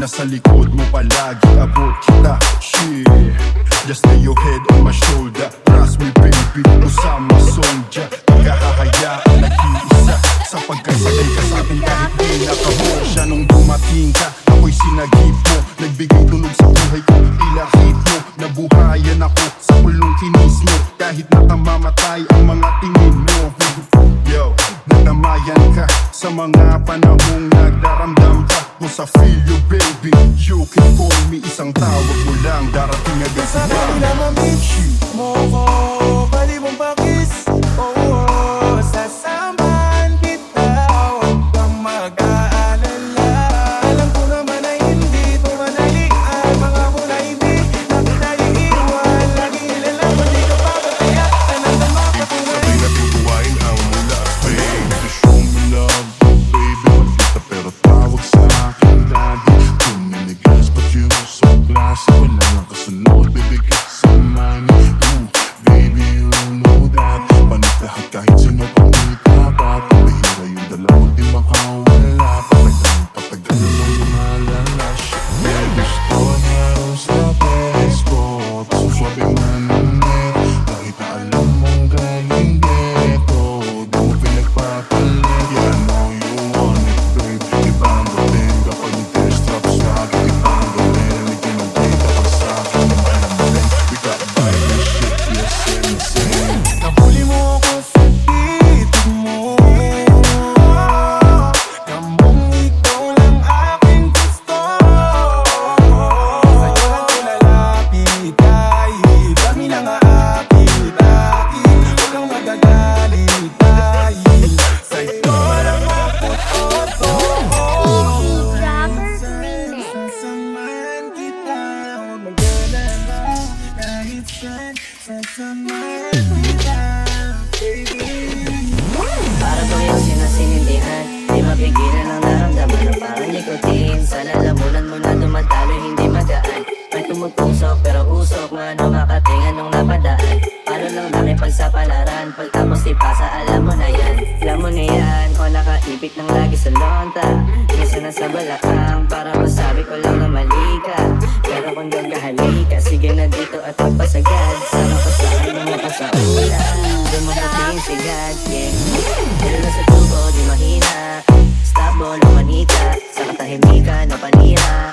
nasa likod mo palagi, abot kita. Shit, just lay your head on my shoulder. Trust me baby, usama soldier. Di ka hahayaan nag-iisa, sapagkat sakay ka sa akin kahit di nakahosya. Nung dumating ka, ako'y sinagip mo, nagbigay tunog sa buhay ko, ilahit mo. Nabuhayan ako sa pulong kinis mo, kahit nakamamatay ang mga tingin mo. Yo, natamayan ka sa mga panahong nagdaramdam ka mo sa feel you baby. You can call me, isang tawag mo lang, darating agad sa kanila ma-meet mo ko, pwede mong pakis. Oo, sasamahan kita, huwag kang mag-aalala. Alam ko naman ay hindi ito madali, ang mga mulaibi na kita iiwan. Lagi ilalaman, di ka papatayakan ang damapatunay. Sabay na tutuwain ang mula at fake to show me love, baby. Maldita pero tawag sa akin daddy. Too many girls but you so classy. Wala nang kasunod, bibigit sa money. Ooh, baby you know that. Panit lahat kahit sino pang itapat. Ang bihira yung dalaw di makawala. Patagal lang lumalala. Yeah, gusto niya rin sa face ko. Suswabe manunit kahit na alam mong galing dito. Di mo pinagpapalit. Yeah, I know you want it, babe. Ibang galing kapag nag-test-trap sa akin. Ibang galing, hindi kinagdita pag sa akin. Naman ang maling, we got by this shit, yes, insane. Nahuli mo ako sa titig mo, namong ikaw lang aking gusto. Sa'yo lang ko lalapit kahit dami lang aakit-akit. Huwag kang magagalit dahil sa'yo lang maputoto. Sasamahan kita, huwag mag-alala. Kahit saan, sasamahan kita, baby. Para bang yung sinasinindihan, di mapigilan ang naramdaman na parang nikotin. Sa lalamunan mo na dumadaloy, hindi magaan. May tumutusok pero usok, mano makatingan nung napadaan. Paano lang nakipagsapalaran, pagtapos ipasa, alam mo na yan. Alam mo na yan, o nakaipit ng lagi sa lonta. Minsan nasa balakang, para masabi ko lang na mali ka. Pero kung gagahali ka, sige na dito at magpasagad. Sama ko sa akin mga pasaulan, dumadating sigat, yeah. Dito na sa tubo, di mahina. Stop mo, no manita. Sa katahimikan, no panira.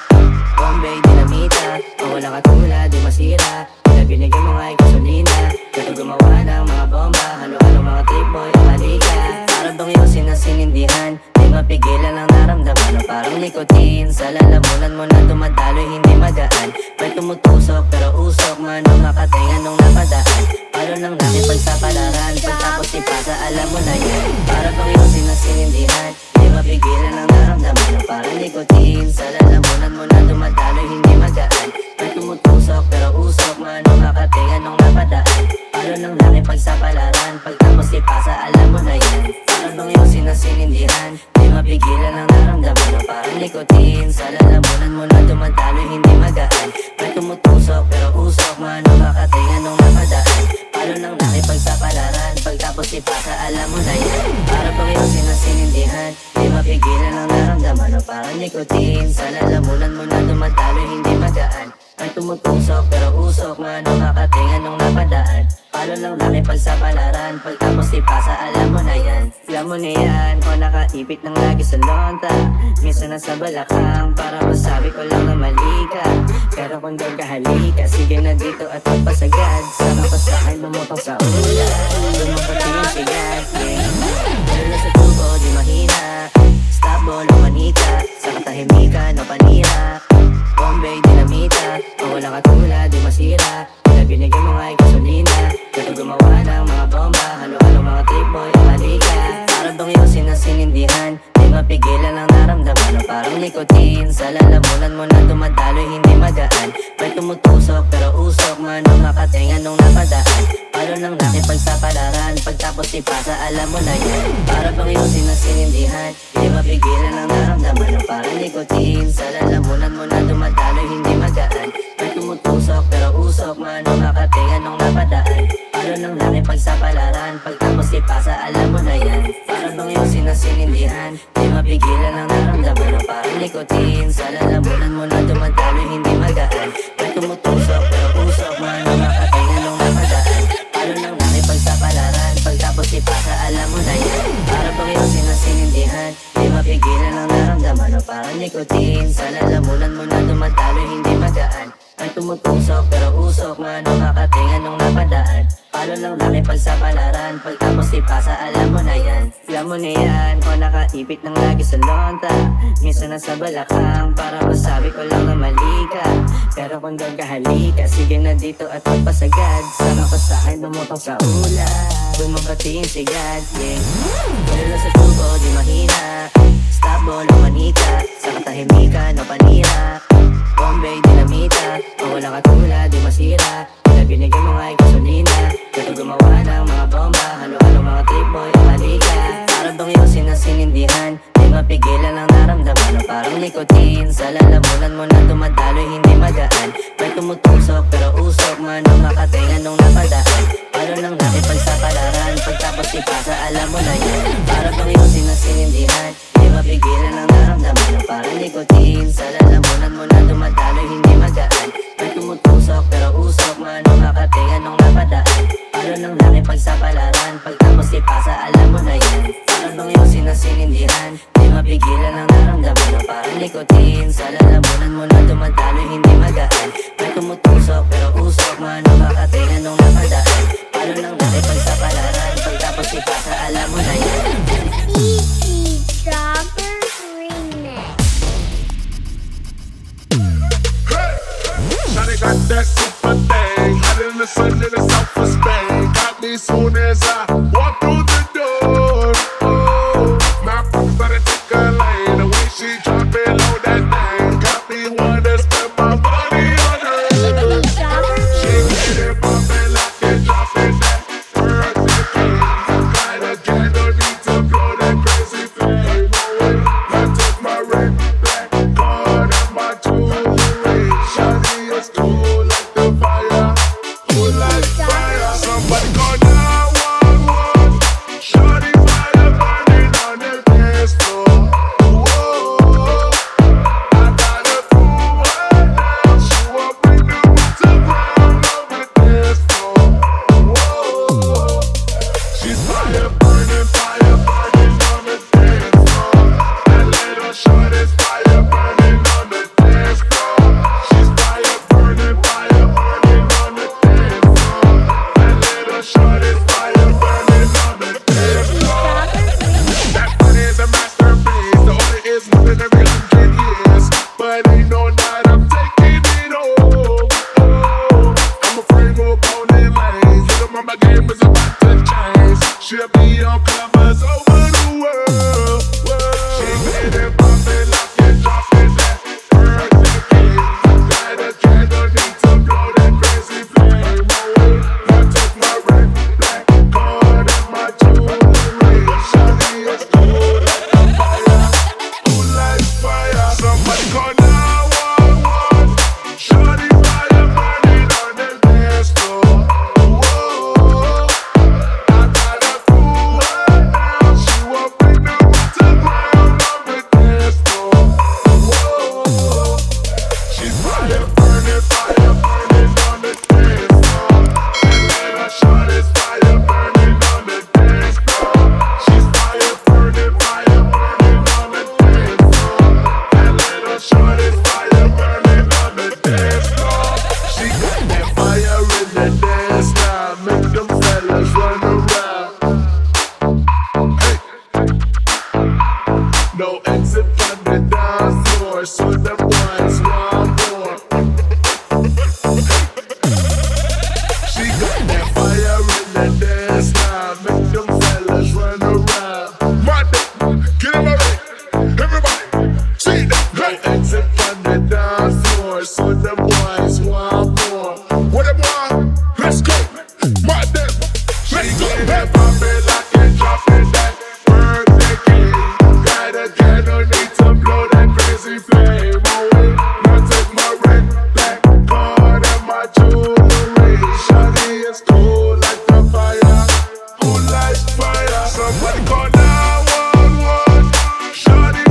Bombay, dinamita. O walang katulad, di masira. Kaya binigyan mo nga'y gasolina. Dito gumawa ng mga bomba. Halo-halo mga trip boy, halika. Para bang yung sinasinindihan, di mapigilan ang naramdaman o parang nikotin. Sa lalamunan mo na dumadaloy, hindi magaan. May tumutusok pero usok, mano makatingan nung napadaan. Palo ng nakipagsapalaran, pagtapos ipasa, alam mo na yan. Para bang yung sinasinindihan, di mapigilan ang naramdaman o parang nikotin. Sa lalamunan mo na dumadaloy, hindi magaan. May tumutusok pero usok, mano makatingan nung napadaan. Palo ng nakipagsapalaran, pagtapos ipasa, alam mo na yan. Para bang yung sinasinindihan, di mapigilan ang naramdaman o parang nikotin. Sa lalamunan mo na dumadaloy, hindi magaan. May tumutusok pero usok, mano makatingan nung napadaan. Palo ng nakipagsapalaran, pagtapos ipasa, alam mo na yan. Para bang yung sinasinindihan, di mapigilan ang naramdaman o parang nikotin. Sa lalamunan mo na dumadaloy, hindi magaan. May tumutusok pero usok, mano makatingan nung napadaan. Palo ng nakipagsapalaran, pagtapos ipasa, alam mo na yan. Alam mo na yan, kung nakaipit ng lagi sa lonta. Minsan nasa balakang, para masabi ko lang na mali ka. Pero kung gagahali ka, sige na dito at magpasagad. Sama ko sa akin, lumutang sa ulan. Dumapating yung sigat, yeah. Dito na sa tubo, di mahina. Stop mo, no manita. Sa katahimikan, no panira. Bombay, dinamita. O walang katulad, di masira. Kaya binigyan mo nga'y gasolina. Dito gumawa ng mga bomba. Halo-halo mga trip boy, halika. Para bang yung sinasinindihan, di mapigilan ang naramdaman o parang nikotin. Sa lalamunan mo na dumadaloy, hindi magaan. May tumutusok pero usok, mano makatingan nung napadaan. Palo ng nakipagsapalaran, pagtapos ipasa, alam mo na yan. Para bang yung sinasinindihan, di mapigilan ang naramdaman o parang nikotin. Sa lalamunan mo na dumadaloy, hindi magaan. May tumutusok pero usok, mano makatingan nung napadaan. Palo ng nakipagsapalaran, pagtapos ipasa, alam mo na yan. Para bang yung sinasinindihan, di mapigilan mapigilan ang naramdaman na parang nikotin. Sa lalamunan mo na dumadaloy hindi magaan. May tumutusok pero usok man ang makatinga nung napadaan. Palo ng nakipagsapalaran, pagtapos ipasa alam mo na yan. Para bang yung sinasintindihan, di mapigilan ang naramdaman na parang nikotin. Sa lalamunan mo na dumadaloy hindi magaan. May tumutusok pero usok man ang makatinga nung napadaan. Palo ng nakipagsapalaran, pagtapos ipasa alam mo na yan. Alam mo na yan, kung nakaipit ng lagi sa lonta. Minsan nasa balakang, para masabi ko lang na mali ka. Pero kung doon ka halika, sige na dito at magpasagad. Sama ka sa'kin, bumutok sa ulan. Bumabati yung sigad, yeah. Wala sa tubo, di mahina. Stop mo, no manita. Sa katahimikan, no panira. Bombay, dinamita. Kung wala katulad, di masira. Kaya binigyan mo nga'y gasolina. Dito gumawa ng mga bomba. Halo-halo mga trip boy, halika. Para bang yung sinasinindihan, di mapigilan ang naramdaman na parang nikotin. Sa lalamunan mo na dumadaloy hindi magaan. May tumutusok pero usok man ang makatinga nung napadaan. Palo ng nakipagsapalaran, pagtapos ipasa alam mo na yan. Para bang yung sinasinindihan, di mapigilan ang naramdaman na parang nikotin. Sa lalamunan mo na dumadaloy hindi magaan. May tumutusok pero usok man ang makatinga nung napadaan. Palo ng nakipagsapalaran, pagtapos ipasa alam mo na yan. Para bang yung sinasinindihan, di mapigilan ang naramdaman na parang nikotin. Sa lalamunan mo na dumadaloy hindi magaan. May tumutusok pero usok man ang makatinga nung napadaan. Palo ng nakipagsapalaran, pagtapos ipasa alam mo na yan. E.T. Jobbers Remix. Shawty got that super thing, hot in the sun in the south of Spain. Got me soon as I walk through the door. Oh, my friends started to take a lane. The way she drop it low that thing got me wanna spend my money on her. E.T. Jobbers She get it bumpin', lock it, drop it, that bird ticking. Light a candle, need to blow that crazy flame away. I took my red, black card and my jewelry. Shawty is cool like the fire, cool like fire. Somebody call 911. Shawty fire burning on the dance floor. Whoa, I gotta cool her down. She won't bring the roots to ground on the dance floor. Whoa, she's fire burning on the dance floor. That little short is fire burning on the dance floor. She's fire burning on the dance floor. That little short is fire burning on the dance floor. That money is a masterpiece. The order is moving every 100 years, but ain't no night I'm taking it home. Oh, I'm afraid to opponent lanes. Little mama game is about to change. She'll be on covers over the world. She get it bumpin', lock it, drop it, that bird ticking. Light a candle, need to blow that crazy flame away. I took my red, black card and my jewelry. Shawty is cool like the fire, cool like fire. Somebody call 911. Shawty fire burning on the dance floor. Whoa, I gotta cool her down. She won't bring the roots to ground on the dance floor. Whoa, she's fire burning on the dance floor. And little shot is fire burning on the dance floor. She's fire burning on the dance floor. And little shot is fire burning on the dance floor. She got that fire in the dance now, make them fellas run around. Hey, no exit from the dance floor, so them boys want more. She got that fire in the dance now, make them fellas run around. Monday, get him already, everybody, see that. No exit from the dance floor, so them boys want more. What them want? Let's go, Monday, let's go. She get it bumpin', lock it, drop it, that bird ticking. Got a candle, need to blow that crazy flame away. Now take my red, black card and my jewelry. Shawty is cool like the fire, cool like fire. Somebody call 911. Shawty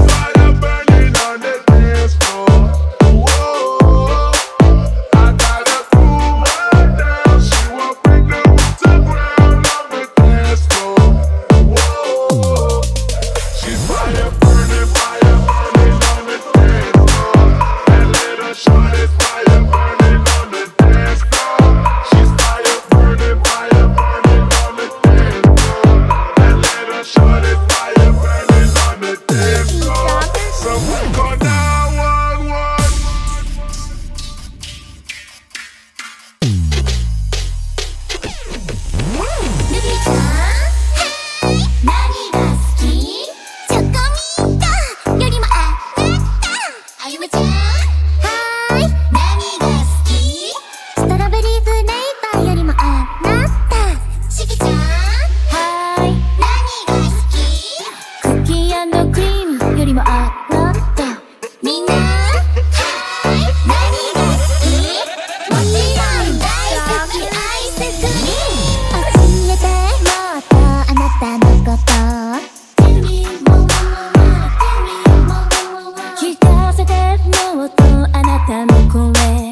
Call 911.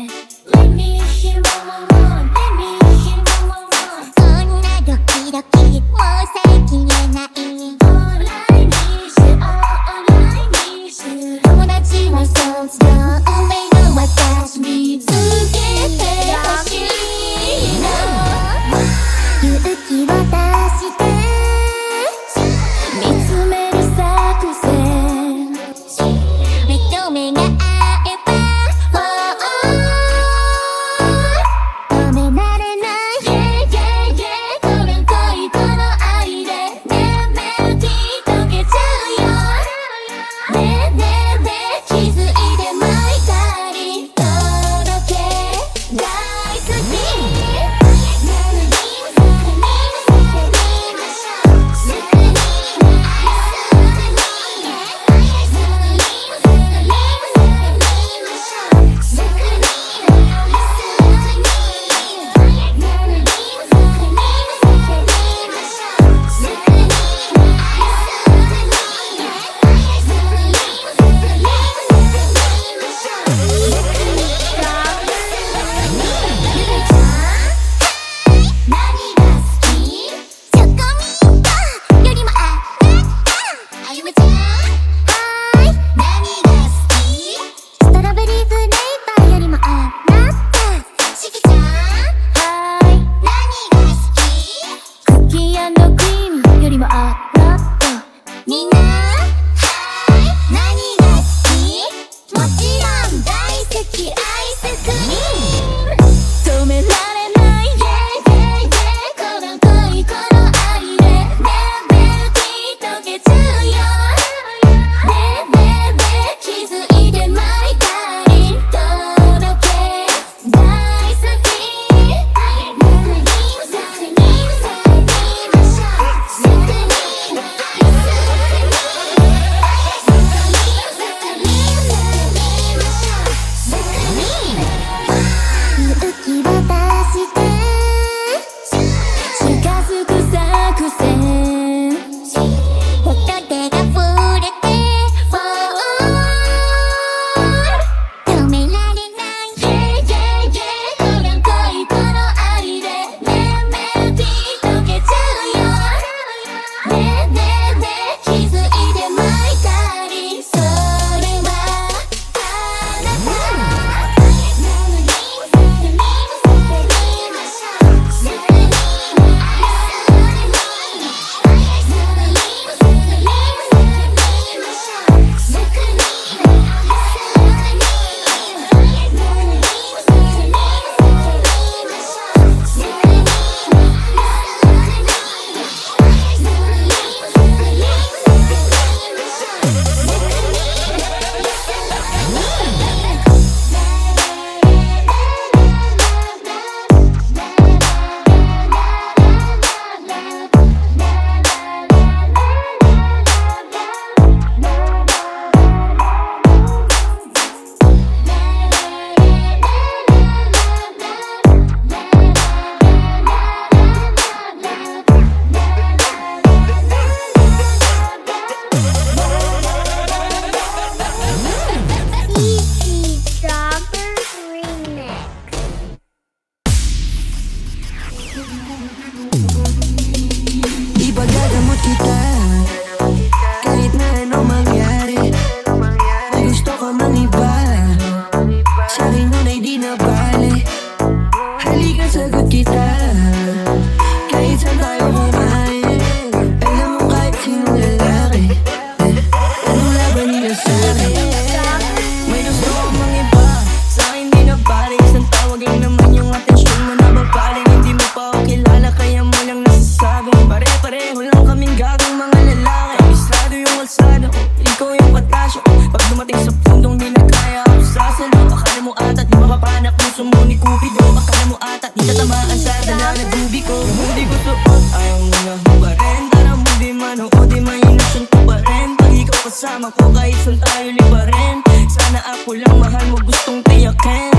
Sa pundong di na kaya ako sasalo. Akala mo ata di mapapanak puso mo ni Cupido. Akala mo ata di tatamaan sa dala na gubi ko. Kung di ko suot ayaw mo na hubarin. Tara mo di man o di mainasyon ko pa rin. Pag ikaw kasama ko kahit saan tayo libarin. Sana ako lang mahal mo gustong tiyakin.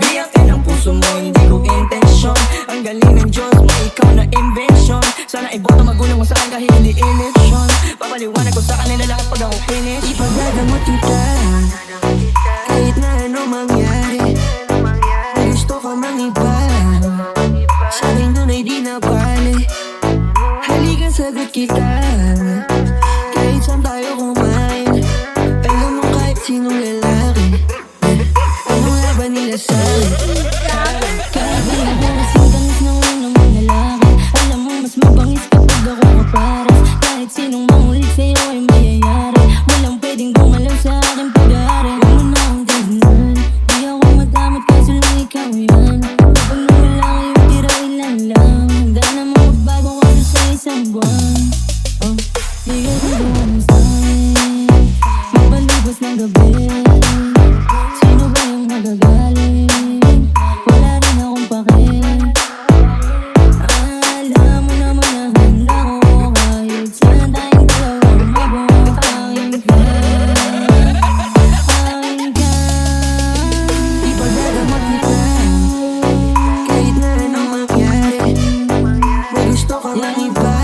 Biyakin ang puso mo hindi ko intensyon. Ang galing ng Diyos may ikaw na invention. Sana iboto magulang mo sa akin kahit hindi eleksyon. Papaliwanag ko sa kanila lahat pag ako finish. Ipagagamot kita kahit na ano mangyari. Gusto ka mang iba sa'kin doon ay di na bali. Halika sagot kita kahit saan tayo kumain. Alam mo kahit sinong lalaki anong laban nila sa'kin. Kaya ako kasing tamis ng unang mga lalaki. Alam mo mas mabangis kapag ako kaparas. Kahit sinong mangulit sa'yo ay mayayari. Walang pwedeng gumalaw sa aking pag-aari. Huwag mo na akong tignan, di ako madamot kaso lang ikaw yan. Kapag nawala kayong tira ilan lang. Handa na mo magbago kasi sa isang buwan. Di ka tutuwan sa'kin magpalibas ng gabi. Sino ba yung magagaling? Wala rin akong pake. Alam mo naman na handa ko kahit saan tayong dalawang mabuong akin ka. Akin ka. Ipagagamot kita kahit na anong mangyari. May gusto ka mang iba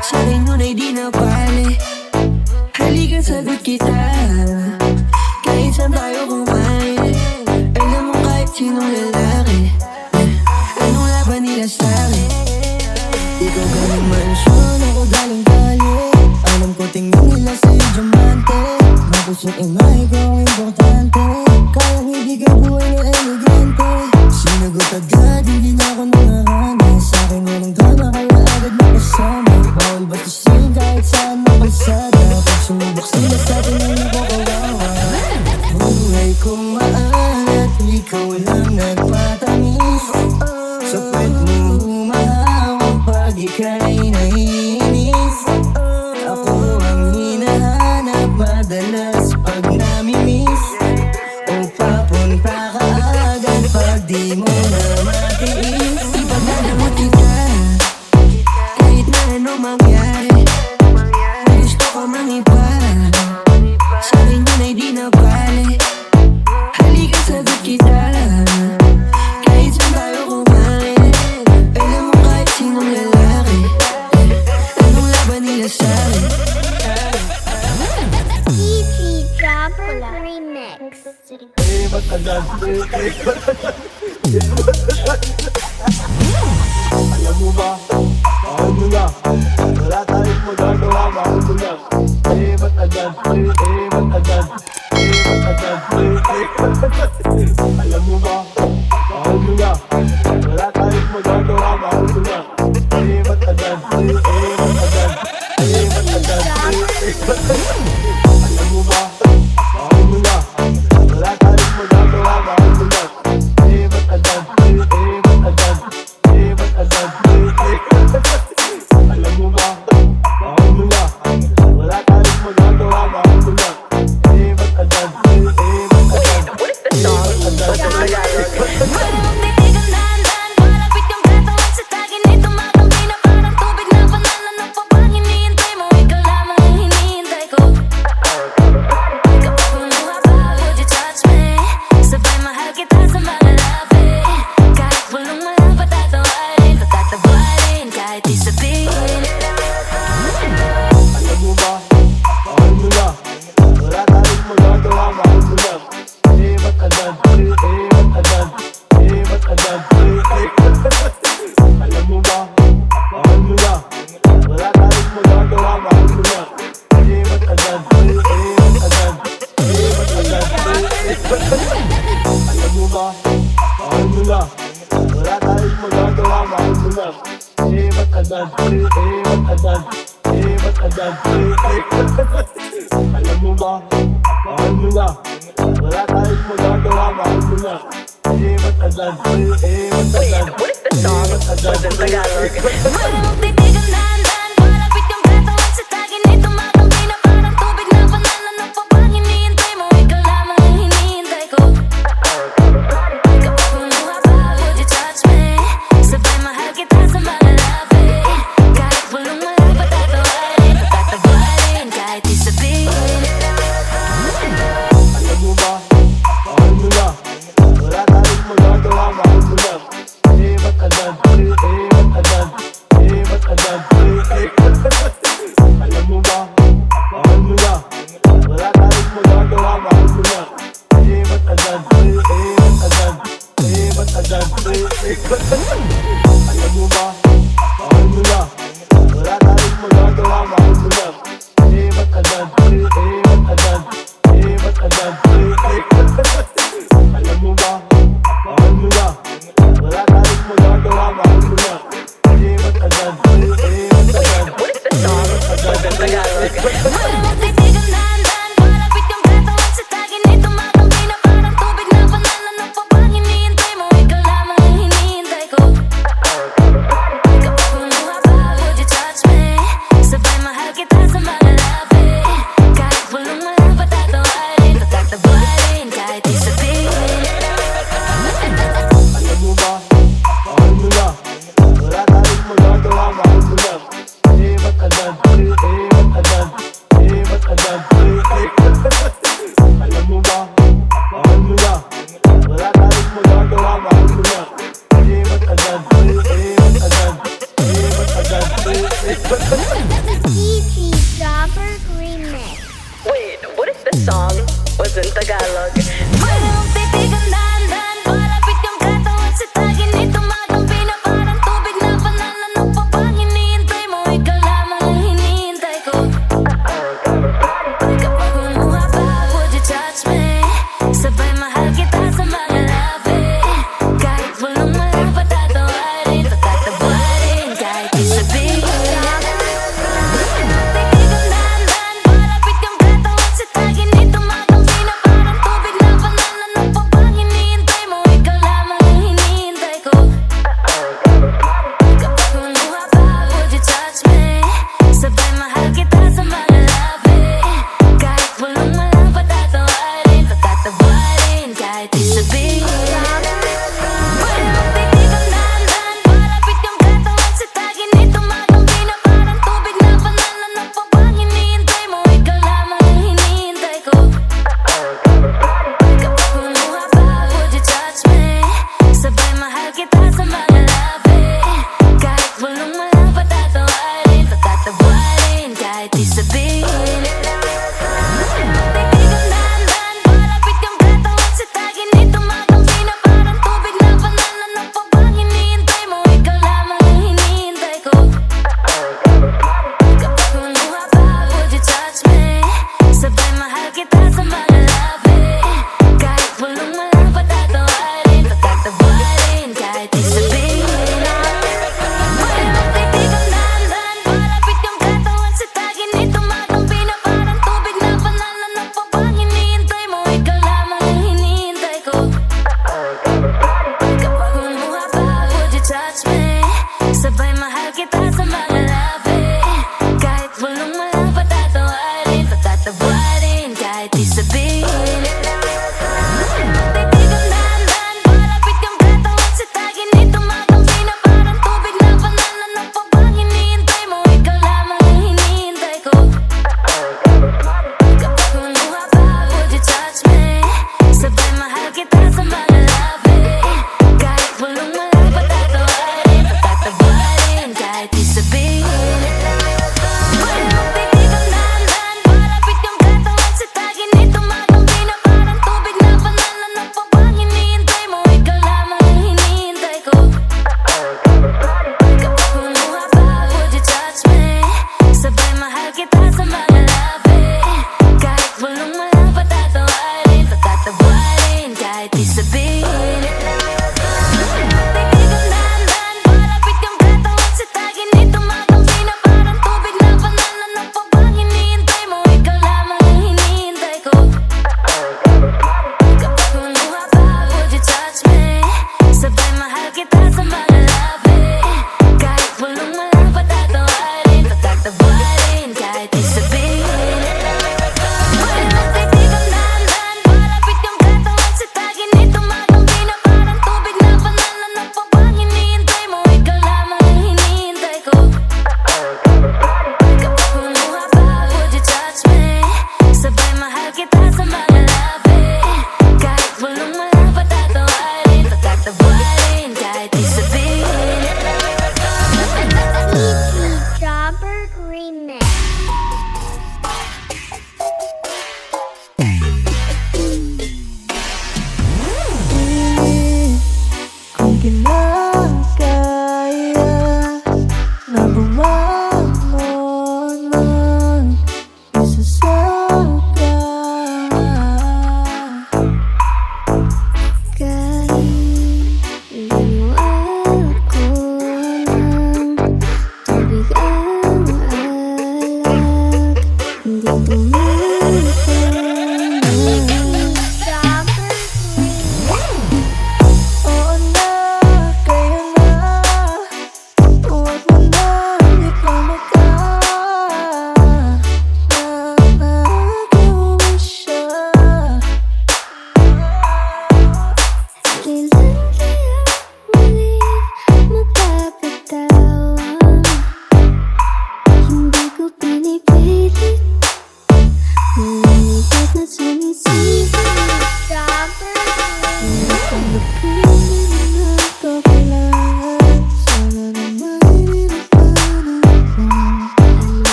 sa'kin nun ay di na bali. Halika sagot kita kahit saan tayo kumain. Alam mo kahit sinong lalaki anong laban nila sa'kin. Ikaw galing mansyon, ako galing kali. Alam ko tingin nila sa'yo diamante. Mapusok imay ko ang importante. Kayang ibigay buhay na elegante. Sinagot agad, hindi na ako nangahanas. Sa'kin walang drama, kaya agad napasama. Bawal batusin kahit saan mapalsada. Pag sumubok sila sa'tin ay nakukawawa. Buhay kong maalat, ikaw lang nagpatamis. Sa puwet mo humahawak pag ika'y naiinis. Ako ang hinahanap madalas pag namimiss. O papunta ka agad pag di mo na matiis. Ipagagamot kita kahit na ano mangyari. Gusto ka mang iba sa'kin yun ay di na bali. Halika sagot kita kahit saan tayo kumain. Alam mo kahit sinong lalaki anong laban nila sa'kin. EP Dropper Remix. Alam mo ba, mahal mo na. Wala tayong magagawa, mahal mo na. Matagal, matagal, alam mo ba, mahal mo na. Wala tayong magagawa, mahal mo na. Matagal, matagal, alam mo ba, mahal mo na. Wala tayong magagawa, mahal mo na. Matagal, matagal, alam mo ba, mahal mo na. Wala tayong magagawa, mahal mo na. Matagal, Pwede mong titigan dahan-dahan, malapit yung katawan sa tagin ay tumatambi na parang tubig na banal. Ano pa bang hinihintay mo? Ikaw lamang ang hinihintay ko. Kapag kumuha pa, would you touch me? Sabay mahal kita sa mga labi. Kahit walang malang patatawarin, patatawarin, kahit di sabihin. alam mo ba, mahal mo na. Wala tayong magagawa, mahal mo na. Matagal, matagal, alam mo ba, mahal mo na. Wala tayong magagawa, mahal mo na. Matagal, alam mo ba, mahal mo na. Wala tayong magagawa, mahal mo na. Matagal, alam mo ba, mahal mo na. Wala tayong magagawa, mahal mo na. Matagal, Pwede mong titigan dahan-dahan, malapit yung katawan sa tagin ay tumatambi na parang tubig na banal. Ano pa bang hinihintay magagawa, mahal mo na. Ba't agad, ba't agad, ba't agad, ba't agad. Alam mo ba, mahal mo na. Wala tayong magagawa, mahal mo na. Ba't agad, ba't agad, ba't agad, alam mo ba, mahal mo na. Wala tayong magagawa, mahal mo na. Ba't agad, ba't agad, Malamang titigan dahan-dahan, palapit yung katawan sa tagin ay tumatampi na parang tubig na banal. Ano pa bang hinihintay mo? Ikaw lamang ang hinihintay ko. Kapag kumuha pa, would you touch me? Sabay mahal kita sa mga labi. Kahit bulong malapad tatawarin, patatawarin, kahit isabihin. alam mo ba, mahal mo na. Wala tayong magagawa, mahal mo na. Ba't agad, ba't agad, ba't agad, alam mo ba, mahal mo na. Wala tayong magagawa, mahal mo na. Ba't agad, ba't agad, ba't agad, DT Dropper Remix. Wait, what if the song was in Tagalog? Malamang titigan dahan-dahan, palapit yung katawan sa tagin ay tumatampi na parang tubig na banal. Ano pa bang hinihintay mo? Ikaw lamang ang hinihintay ko. Kapag kumuha pa, would you touch me? Sabay mahal kita sa mga labi. Kahit bulong malapad tatawarin, patatawarin, kahit isabihin. Titigan dahan-dahan, palapit yung katawan sa tagin ay tumatampi na parang tubig na banal. Ano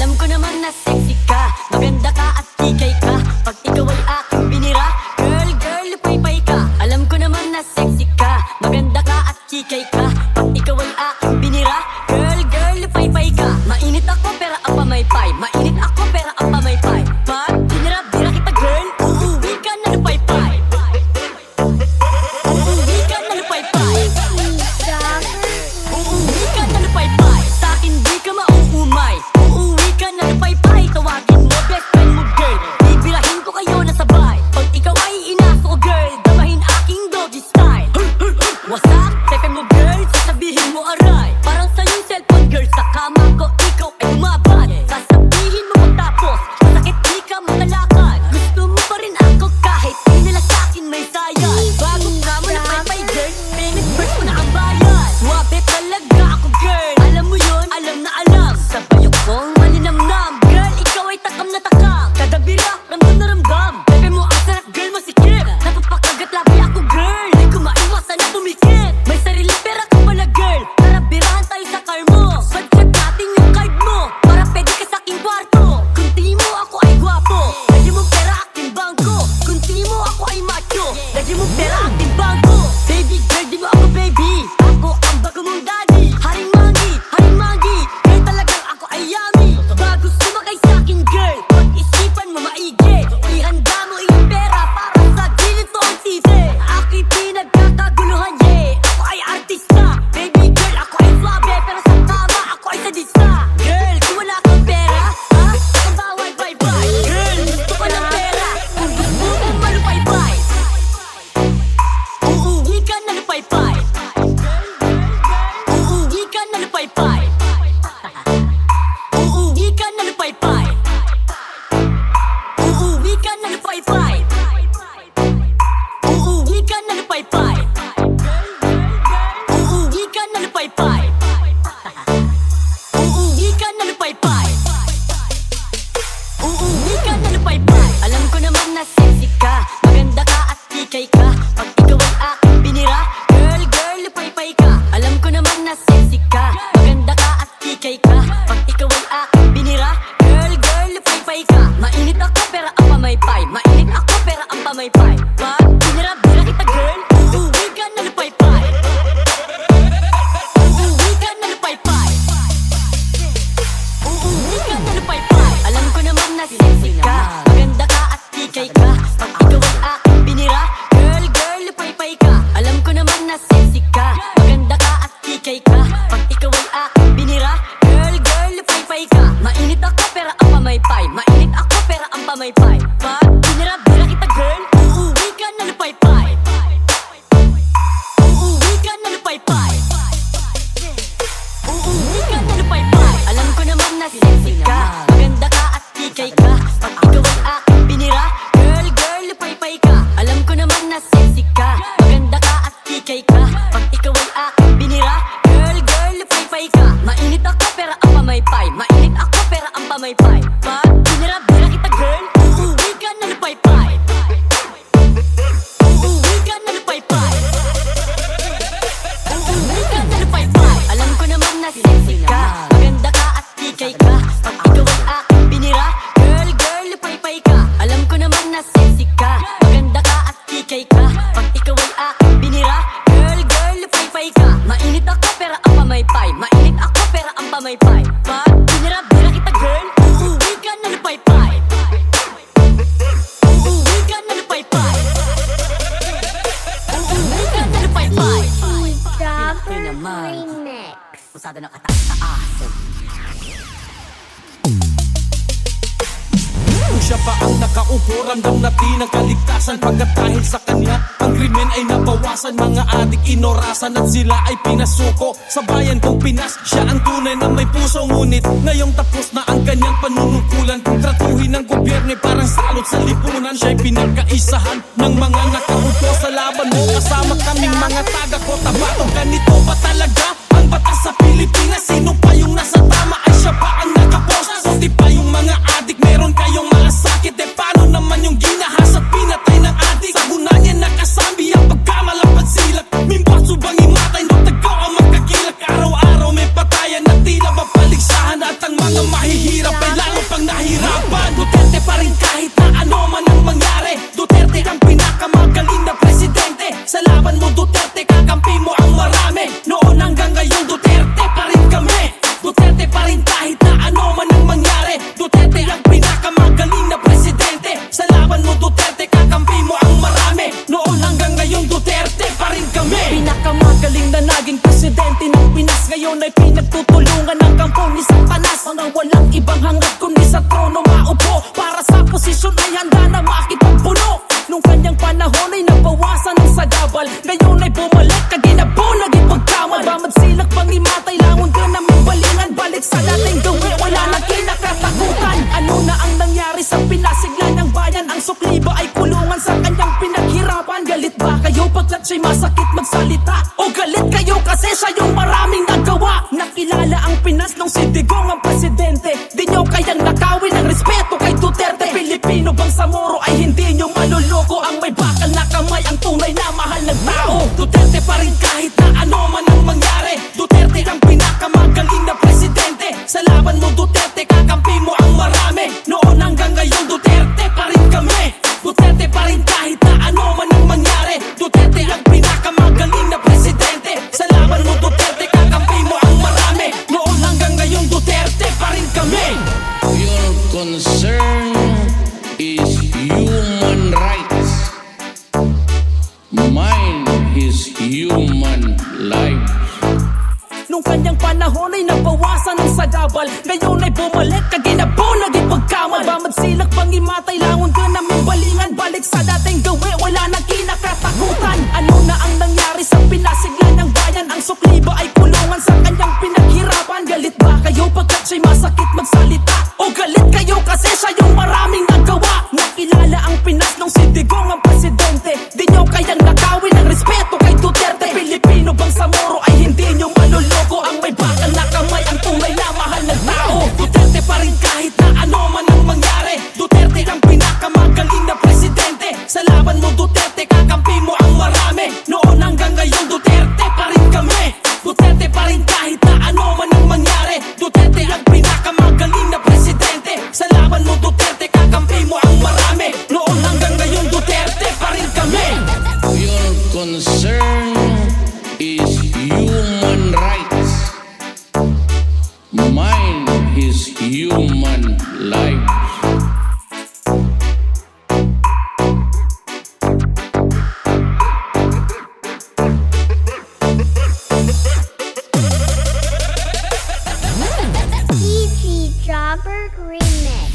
Alam ko naman na sexy ka, maganda ka at tikay ka. Pag ikaw ay aking binira, girl, girl, lupay-pay ka. Alam ko naman na sexy ka, maganda ka at tikay ka. Pag ikaw ay aking binira, girl, girl, lupay-pay ka. Mainit ako pero ang pamaypay, mainit ako pero ang pamaypay. Pag binira-bira kita girl, uuwi ka na lupay-pay. Uuwi ka na lupay-pay. Uuwi ka na lupay-pay. Sa'kin di ka mauumay. Uuwi ka na lupay-pay. Tawagin mo best friend mo girl, bibirahin ko kayo na sabay. Pag ikaw ay inaso ko girl, damahin aking doggy style. What's up? Tepe mo girl, sasabihin mo aray. Parang sa'yo yung cellphone girl, sa kama ko ikaw ay umabad. Sasabihin mo matapos, masakit di ka makalakad. Gusto mo pa rin ako kahit di nila sa'kin may sayad. Bago ka mo na pay girl, minute first mo na ang bayad. Swabe talaga ako girl, alam mo yun, alam na alam. Sa bayok kong malinamnam, girl ikaw ay takam na takam. Kada bira, ramdam na ramdam. Tepe mo ang sarap girl, masikip. Napapakagat labi ako girl, di ko maiwasan na tumikit. May sarili pera ka pala girl, tara birahan tayo sa car mo. Budget natin yung card mo, para pwede ka sa aking kwarto. Kung tingin mo ako ay gwapo, lagi mo pera aking bangko. Kung tingin mo ako ay macho, lagi mo pera aking bangko. Baby girl, di mo ako baby, ako ang bago mong daddy. Haring mangi, girl talagang ako ay yummy. Bago sumakay sa akin girl, pag-isipan mo maigi. Ihanda mo iyong pera para sa gilid to ang titi. Ako'y pinagkakaguluhan, yeah, ako ay artista. Baby girl, ako ay swabe, pero sa kama ako ay sadista. Girl, kung wala kang pera, ha? Ang bawal bye-bye. Girl, gusto ko ng pera, kung gusto mong malupay-pay. Uuwi ka na lupay-pay. Uuwi ka na lupay-pay. Uuwi ka na lupay-pay. Uuwi ka na lupay-pay. Uuwi ka na lupay-pay. Uuwi ka na lupay-pay. Uuwi ka na lupay-pay. Uuwi ka na lupay-pay. Alam ko naman na sexy ka, maganda ka at tikay ka. Pag ikaw ay aking binira, girl, girl, lupay-pay ka. Alam ko naman na sexy ka, maganda ka at tikay ka. Pag ikaw ay aking binira, girl, girl, lupay-pay ka. Mainit ako pero ang pamaypay, mainit ako pero ang pamaypay. Pag binira-bira kita girl, uuwi ka na lupay-pay. Uuwi ka na lupay-pay. Uuwi ka na lupay-pay. Alam ko naman na sexy ka, maganda ka at tikay ka. Pag ikaw ay aking binira, girl, girl, lupay-pay ka. Alam ko naman na sexy ka, maganda ka at tikay ka. Pag ikaw ay aking binira, girl, girl, lupay-pay ka. Mainit ako pero ang pamaypay, mainit ako pero ang pamaypay. Pag binira-bira kita girl, uuwi ka na lupay-pay. Uuwi ka na lupay-pay. Uuwi ka na lupay-pay. Alam ko naman na sexy ka, maganda ka at tikay ka. Pag ikaw ay aking binira, girl, girl, lupay-pay ka. Alam ko naman na sexy ka, maganda ka at tikay ka. Pag ikaw ay aking binira, girl, girl, lupay-pay ka. Mainit ako pero ang pamaypay, mainit ako pero ang pamaypay. Pag binira-bira kita girl, uuwi ka na lupay-pay. Uuwi ka na lupay-pay. Uuwi ka na lupay-pay. Alam ko naman na sexy ka, maganda ka at tikay ka. Pag ikaw ay aking binira, girl, girl, lupay-pay ka. Alam ko naman na sexy ka, maganda ka at tikay ka. Pag ikaw ay aking binira, girl, girl, lupay-pay ka. Mainit ako pero ang pamaypay, mainit ako pero ang pamaypay. Pag binira-bira kita girl, uuwi ka na lupay-pay. Uuwi ka na lupay-pay. Uuwi ka na lupay-pay. Dapper naman. Remix. Usado ng kataas-taas. Kung siya pa ang nakaupo, ramdam natin ang kaligtasan. Pagkat dahil sa kanya, ang krimen ay nabawasan. Mga adik inorasan at sila ay pinasuko. Sa bayan kong Pinas, siya ang tunay na may puso. Ngunit ngayong tapos na ang kanyang panunungkulan. Kung tratuhin ng gobyerno parang salot sa lipunan. Siya'y pinagkaisahan ng mga nakaupo sa laban mo. Kasama kaming mga taga-Cotabato. Ganito ba talaga ang batas sa Pilipinas? Sino pa yung nasa tama ay siya pa ang nakapost? Di pa yung mga adik, meron kayong malasakit. Eh paano naman yung ginahas at pinatay ng adik? Sa gunanya nakasambi ang pagkamalapad silak. Mimbaso bang imatay, no tagaw ang magkakilak. Araw-araw may patayan na tila mapaligsahan. At ang mga mahihirap ay pagkatsya'y masakit magsalita o galit kayo kasi siya yung maraming nagawa. Nakilala ang Pinas nung si Digong ang presidente. Di nyo kayang nakawin ang respeto kay Duterte. Pilipino bang sa Moro ay hindi nyo maluloko? Ang may bakal na kamay ang tunay na mahal ng tao. Duterte pa rin kahit na ano man ang mangyari. Duterte ang pinakamagaling na presidente. Sa laban mo Duterte, kakampi mo ang marami. Noon hanggang ngayon Duterte pa rin kami. Duterte pa rin kahit na ano man ang mangyari. Duterte ang pinakamagaling na presidente. Sa laban mo Duterte, kakampi mo ang marami. Noon hanggang ngayon Duterte pa rin kami. Your concern is human rights. Mine is human lives. Nung kanyang panahon ay nabawasan ng sagabal. Ngayon ay bumalik kaginabo naging pagkamal. Bamad silak pangimatay langon ka namin balingan. Balik sa dating gawi wala na kinakatakutan. Ano na ang nangyari sa pinasiglan ng bayan? Ang sukli ba ay kulungan sa kanyang pinaghirapan? Galit ba kayo pagkat siya'y masakit magsalita? O galit kayo kasi siya yung maraming nagawa? Nakilala ang Pinas nung si Digong ang presidente. Di nyo kayang nakawin ang respeto kay Duterte. Pilipino bang sa Moro ay hindi nyo maluloko? Ang may bakal na kamay ang tunay na mahal ng tao. Duterte pa rin kahit na ano man ang mangyari. Duterte ang pinakamagaling na presidente. Sa laban mo Duterte, kakampi mo ang marami. Noon hanggang ngayon Duterte pa rin kami. Duterte pa rin kahit na ano man ang mangyari. Duterte ang pinakamagaling na presidente. Sa laban mo Duterte, kakampi mo ang marami. Noon hanggang ngayon Duterte pa rin kami. Your concern is human rights. Mine is human lives. PG Jobber Remix.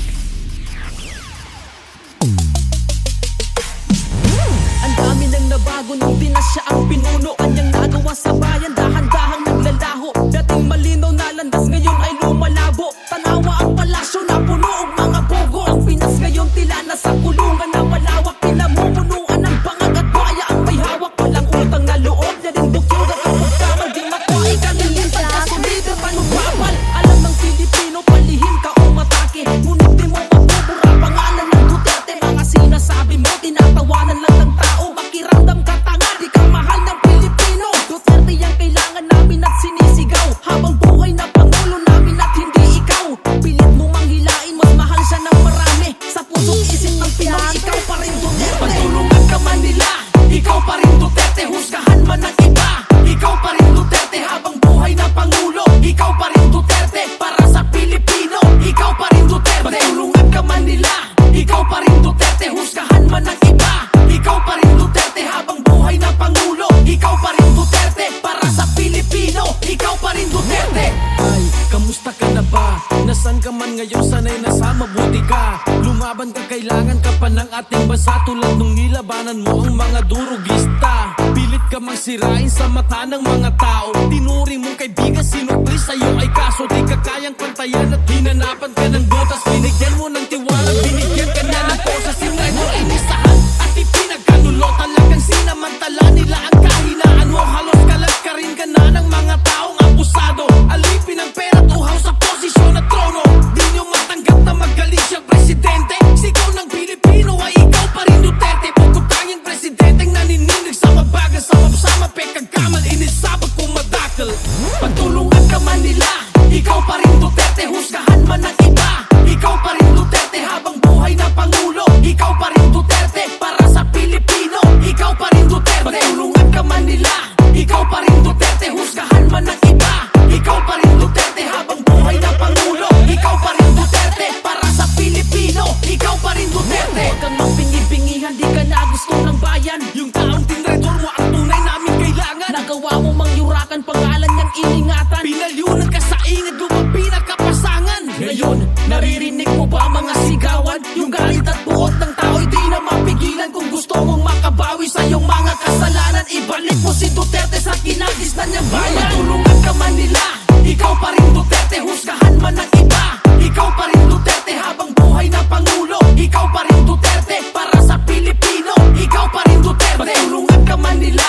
Ang dami nang nabago nung di na siya ang pinuno. Kanyang nagawa sa bayan, dahan-dahang naglalaho. Dating malinaw na landas, ngayon ay lumalabo. Tanawa ang palasyo na puno og mga bogo. Ang Pinas ngayon tila na sa kulungan na malawak. Pinamumunuan ng bangag at buhaya ang may hawak. Walang utang na loob na rin bukyugan ang pagkamal. Di makuha ikanilin pagkasulida panubabal. Alam ng Pilipino, palihim ka o matake. Ngunit di mo mabubura pangalan ng Duterte. Mga sinasabi mo, tinatawanan lang ng tao. Makiramdam ka tanga, di ka mahal ng Pilipino. Duterte yung kailangan namin at sinisigaw. Habang buhay na pangulo namin at hindi ikaw. Pilit mo manghilain, mas mahal siya ng marami. Sa puso't isip ng Pinoy, ikaw pa rin Duterte. Pagtulungan ka man nila, ikaw pa rin Duterte. Husgahan man ng iba, ikaw pa rin Duterte. Habang buhay na pangulo, ikaw pa rin Duterte. Para sa Pilipino, ikaw pa rin Duterte. Pagtulungan ka man nila, ikaw pa rin Duterte. Husgahan man ng iba, ikaw pa rin Duterte. Habang buhay na pangulo, ikaw pa rin Duterte. Para sa Pilipino, ikaw pa rin Duterte. Ay, kamusta ka na ba? Nasaan ka man ngayon, sana'y nasa mabuti ka. Lumaban ka, kailangan ka pa ng ating bansa. Tulad nung nilabanan mo ang mga durugista. Pilit ka mang sirain sa mata ng mga tao. Tinuring mong kaibigan, sinukli sa'yo ay kaso. Di ka kayang pantayan at hinanapan ka ng butas. Binigyan mo ng tiwala, binigyan ka niya ng poses. Sinay mo inisahan at ipinagkanulo. Talagang sinamantala nila ang kahinaan mo. Halos kalat ka rin ka na ng mga taong abusado. Alipin ang pera at uhaw sa posisyon at trono. Di nyo matanggap na magaling siyang presidente. Sigaw ng Pilipino ay ikaw pa rin Duterte. Pagkutanging presidenteng nanininig sa mabagal. Sama-sama pekagkamal, inisabag kung madakal. Pagtulungan ka man nila, ikaw pa rin Duterte. Husgahan man ng iba, ikaw pa rin Duterte. Habang buhay na pangulo, ikaw pa rin Duterte. Para sa Pilipino, ikaw pa rin Duterte. Pagtulungan ka man nila, ikaw pa rin Duterte. Husgahan man ng iba, ikaw pa rin Duterte. Habang buhay na pangulo, ikaw pa rin Duterte. Para sa Pilipino, ikaw pa rin Duterte. Huwag kang mapingi-pingihan, di ka na gusto ng bayan. Yung taong tinredor mo ang tunay namin kailangan. Nagawa mo mang yurakan, pangalan niyang iningatan. Pinalyunan ka sa ingid, lumapi na kapasangan. Ngayon, naririnig mo ba mga sigawan? Yung galit at buot ng tao'y di na mapigilan. Kung gusto mong makabawi sa iyong mga kasalanan, ibalik mo si Duterte sa kinagis na niyang bayan. Tulungan ka man nila, ikaw pa rin Duterte. Husgahan man ng iba, ikaw pa rin Duterte. Habang buhay na pangulo, ikaw pa rin Duterte. Para sa Pilipino, ikaw pa rin Duterte. Pagtulungan ka man nila,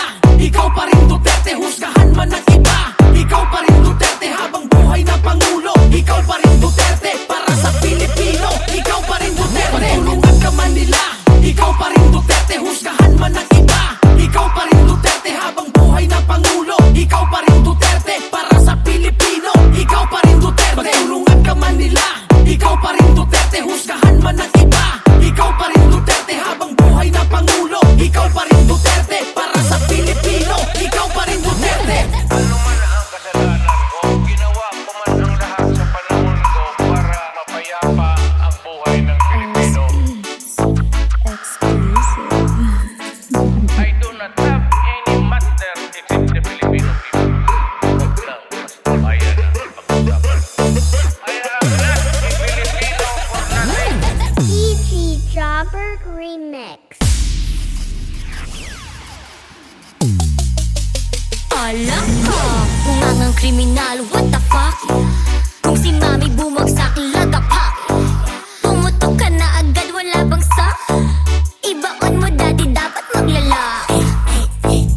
kriminal, what the fuck? Kung si mami bumagsak, lagapak. Pumutok ka na agad, wala bang sak? Ibaon mo daddy, dapat maglalaki.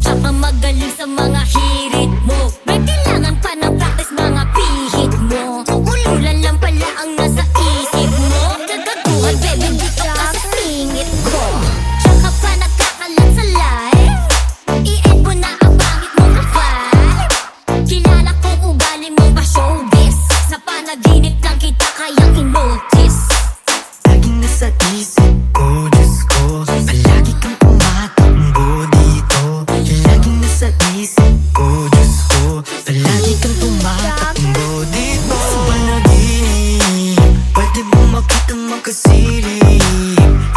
Tsaka magaling sa mga hirit mo. May kailangan pa ng practice mga pihit mo. Ululan lang pala ang nasa isip mo. Kagaguhan baby, dito ka sa singit ko. Tsaka pa nagkakalat sa live. I-end mo na ang pangit mong ka-vibe. Kilala kong ugali mo ba showbiz? Sa panaginip lang kita kayang in-notice. Laging nasa isip ko, Diyos ko, palagi kang tumatakbo dito. Laging nasa isip ko, Diyos ko, palagi kang tumatakbo dito. Sa panaginip, pwede mo makita makasilip.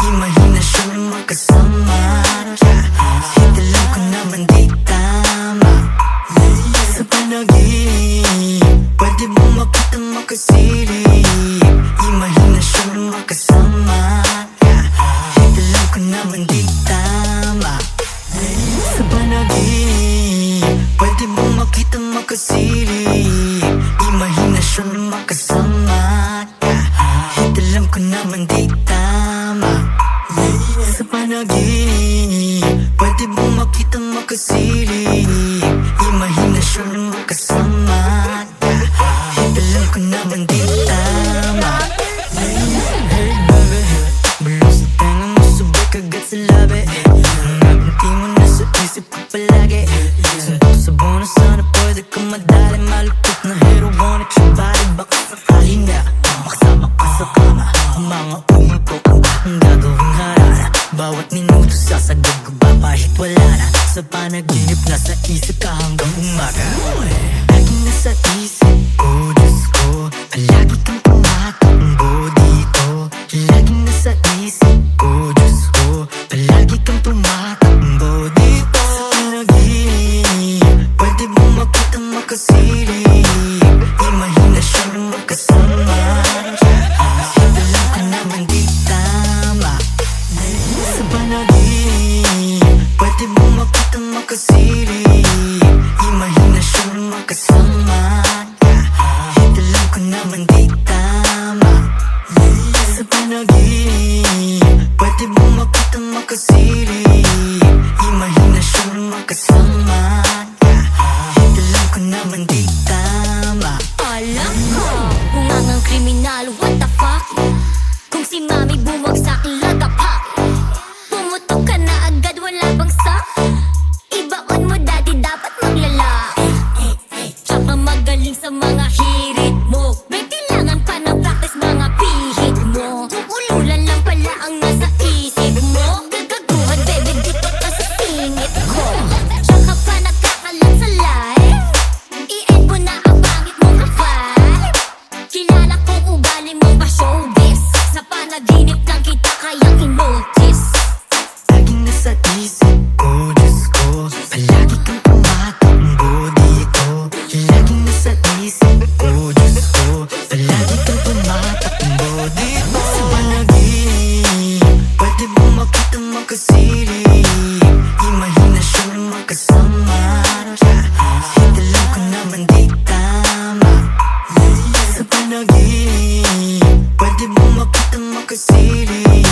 Imahinasyon makasama. Kahit alam ko naman di tama. Sa panaginip, pwede mo makita makasilip. Imahinasyon makasama. Kahit alam ko naman di tama. Sa panaginip, pwede mo makita makasilip. Imahinasyon makasama. Kahit alam ko naman di tama. Sa panaginip, pwede mo makita makasilip. Imahinasyon makasama. Kahit alam ko naman di tama. Hey baby, balo sa tenga mo, sabay kagat sa labi. Ang nabinti mo nasa isip ko palagi. Sunto sa bonus, sana pwede ka madali. Malupit na hero, wanna your body. Baka sakali na makasama ka sa kama. Ang mga umul ko kung ang gagawing harana. Bawat minuto sasagad ko ba kahit wala na. Sa panaginip nasa isip ka hanggang umaga. Laging nasa isip ko, Diyos ko, palagi kang tumatakbo dito. Laging nasa isip ko, Diyos ko, palagi kang tumatakbo dito. Sa panaginip, pwede mo makita makasilip. Imahinasyon makasama. Kahit alam ko naman di tama. Sa panaginip, pwede mo makita makasilip. Imahinasyon makasama. Kahit alam ko naman di tama. Sa panaginip, pwede mo makita makasilip. Imahinasyon makasama. Kahit alam ko naman di tama. Alam ko, kung ang kriminal, what the fuck? Kung si mami bumagsak, lagapak. Pumutok ka na agad, wala bang sak? Ibaon mo daddy, dapat maglalaki. Tsaka magaling sa mga hirit mo. May kailangan pa ng practice mga pihit mo. Ululan lang pala ang nasa isip mo. Gagaguhan baby, dito ka sa singit ko. Tsaka pa nagkakalat sa live. I-end mo na ang pangit mong ka-vibe. Kilala kong ugali mo ba showbiz? Sa panaginip lang kita kayang in-notice. Laging nasa isip ko, Diyos ko, palagi kang tumatakbo dito. Laging nasa isip ko, Diyos ko, palagi kang tumatakbo dito. Sa panaginip, pwede mo makita makasilip. Imahinasyon makasama. Kahit alam ko naman di tama. Sa panaginip, pwede mo makita makasilip.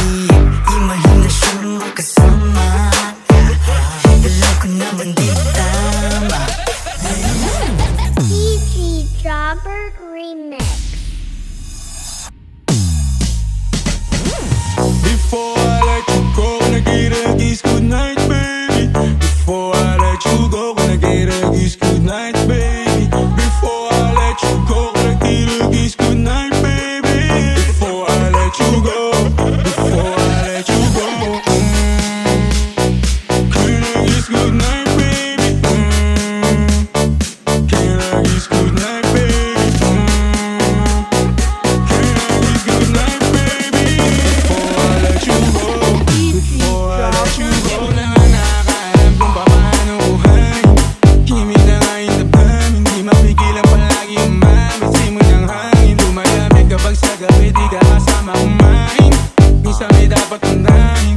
Imahinasyon makasama. Kahit alam ko naman di tama. DJ Jobber Remix. Before I let you go, gonna get a kiss goodnight, baby. Before I let you go, gonna get a kiss goodnight, baby. Before I let you go, gonna get a kiss goodnight, baby. Before I let you go, before I let you go, can I kiss goodnight, baby? Can I kiss goodnight, baby? Can I kiss goodnight, baby? Before I let you go, before I let you go, na nakakaalam kung paano buhay. Himig na nga yung damdamin, hindi mapigilan palagi umamit. Simon ng hangin, lumalamig kapag sa gabi di ka kasama kumain. Minsan may dapat unahin,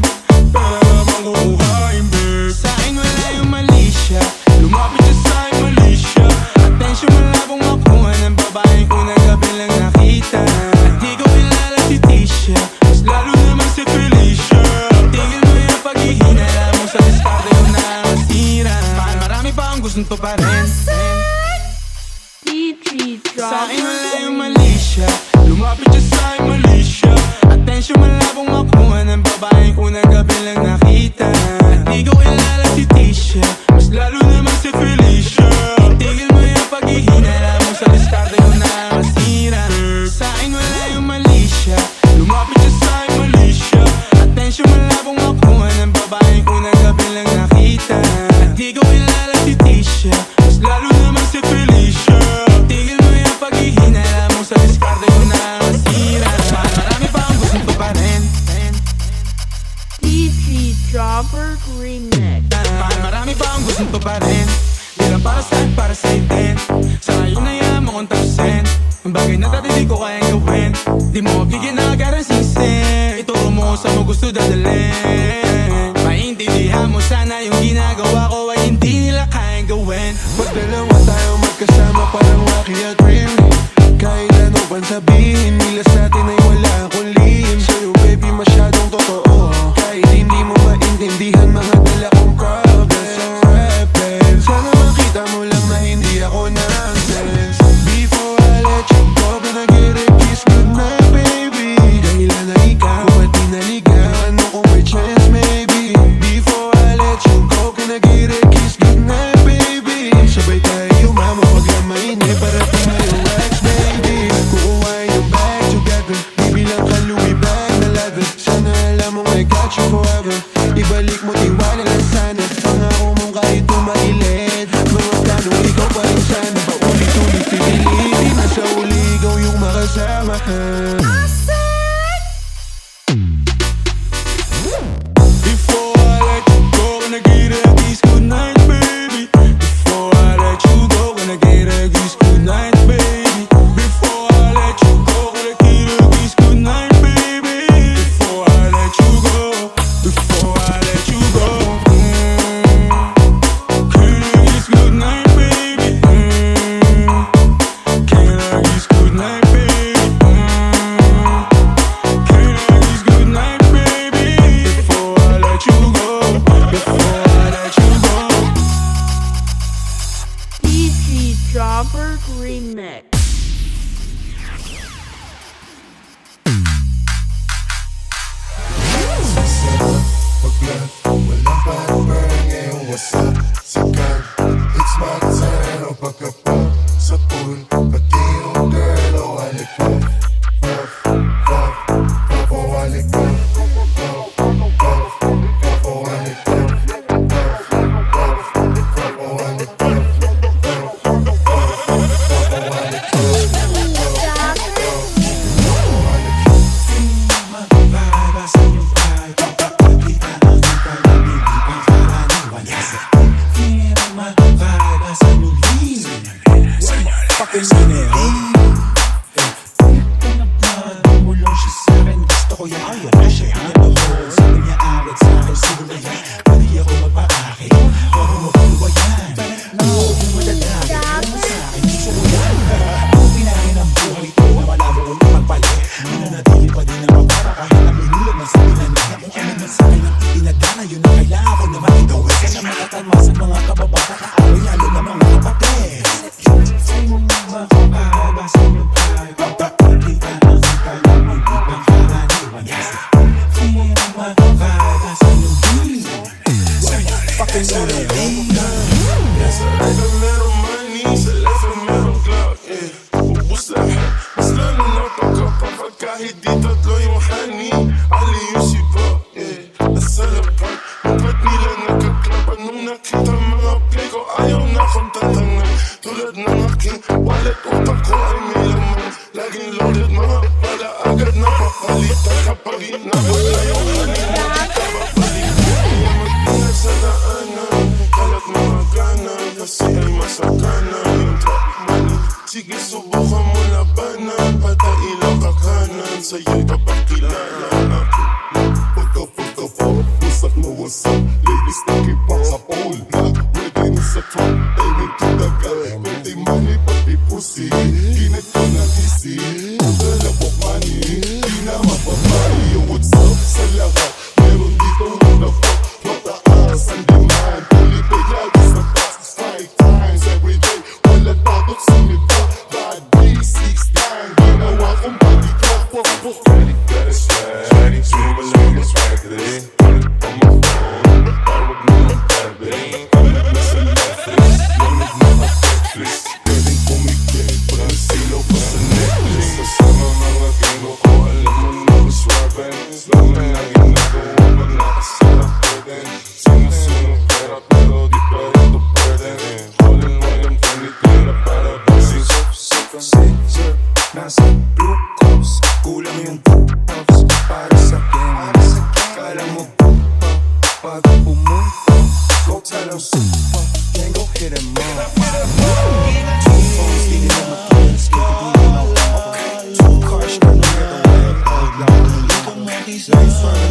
pero habang kukuhain, babe. Sa'kin wala yung mali siya, lumapit siya sa'kin mali siya. Atensyon mo lang siya. Lumapit siya sa'yo, mali siya. Atensyon malabong makuha ng babaeng unang gabi lang nakita. At di ko kilala si Tisha, mas lalo naman si Felicia. Tigil mo yung paghihinala mo sa diskarte mo na masira. Marami pa ang gustong pa rin. DJ Jobber Remix. Marami pa ang gustong pa rin. Di lang para sa'yo, para sa'yo din. Sa ngayon na yan mo kung tapusin ang bagay na dati di ko kayang gawin. Di mo mabigyan na agad ang singsing. Ituro mo kung saan mo gusto dadalhin. Maintindihan mo sana yung ginagawa ko ay hindi nila kayang gawin. Pag dalawa tayo magkasama parang Rocky at Remy. Kahit ano pang sabihin nila sa'tin ay wala akong lihim. Sa'yo baby masyadong totoo. Kahit hindi mo maintindihan mga dala kong problems. So rapping, sana makita mo lang na hindi ako nonsense. Before I let you go, gonna get a kiss goodnight baby. Dahilan na ikaw at di naligaw, ano kung may chance maybe. Before I let you go, gonna get a kiss goodnight baby. Sabay tayo mama pag lamain eh, parating na yung ex baby. Kukuhain yung bag together, bibilang ka Louis bag na leather. Sana alam mo I got you forever. Ibalik mo tiwala lang sana, pangako mong kahit tumailit. Mga plano ikaw pa rin sana, paulit-ulit pipilitin na sa uli ikaw yung makasama. Before I let you go, gonna get a kiss goodnight baby. Before I let you go, gonna get a kiss goodnight baby. Before I let you go, gonna get a kiss goodnight baby. Before I let you go, before I let you go, get a kiss goodnight baby. Get a kiss goodnight baby. Get a kiss goodnight baby. Before I let you go, before I let you go. DJ Jobber Remix. Pag-vlog, walang parang ngayong wasa sikat, it's my turn. O pagkapag sa pool, pati yung girl, o halik ko. Puff, puff, puff, o halik ko. Puff, puff, puff, o halik ko. Puff, puff, puff, o halik ko. Puff, puff, puff, o halik ko. Kahit di tatlo yung honey, ali yung sipa, nasa lapag, ba't nila nagkaklapan nung nakita mga play ko, ayaw na akong tatangan. Tulad ng aking wallet, utak ko ay may laman. Laging loaded, mga pala agad na papalitan. Kapag inabot na yung honey, hindi ka babalik. Kaya mag-ingat sa daanan, kalat mga ganan, kasi ay masakanan. Yung trap money, sige subukan mo labanan, patailaw ka kanan, sa'yo'y kapakilala ako. Pagka-pagka-po, usap mo wasap, ladies nakipak sa pole, black, wedding sa trunk, aiming to the guy, pwede money, pati pussy, ginit ko na isi, kalabok money, di na mapapay, yo what's up sa lahat, meron dito the fuck, mataas ang demand, pulipay lagi sa taas, 5 times every day, wala takot sa mita, bad B69, ginawa kong body clock, pok-pok, got a swag, swim along the swag today, put it on my phone, tawag mo mag-tabbing, kalat na sa Netflix, lamig na ka-Netflix, pwedeng kumikit, pag nasilaw pa sa necklace, kasama mga geng ko, alam mo para sa game. Kala mo pag pumunta, go tell them super, then go hit them up. Two phones, di nila makinis, kita di nila okay. Two cars, gonna get away. Life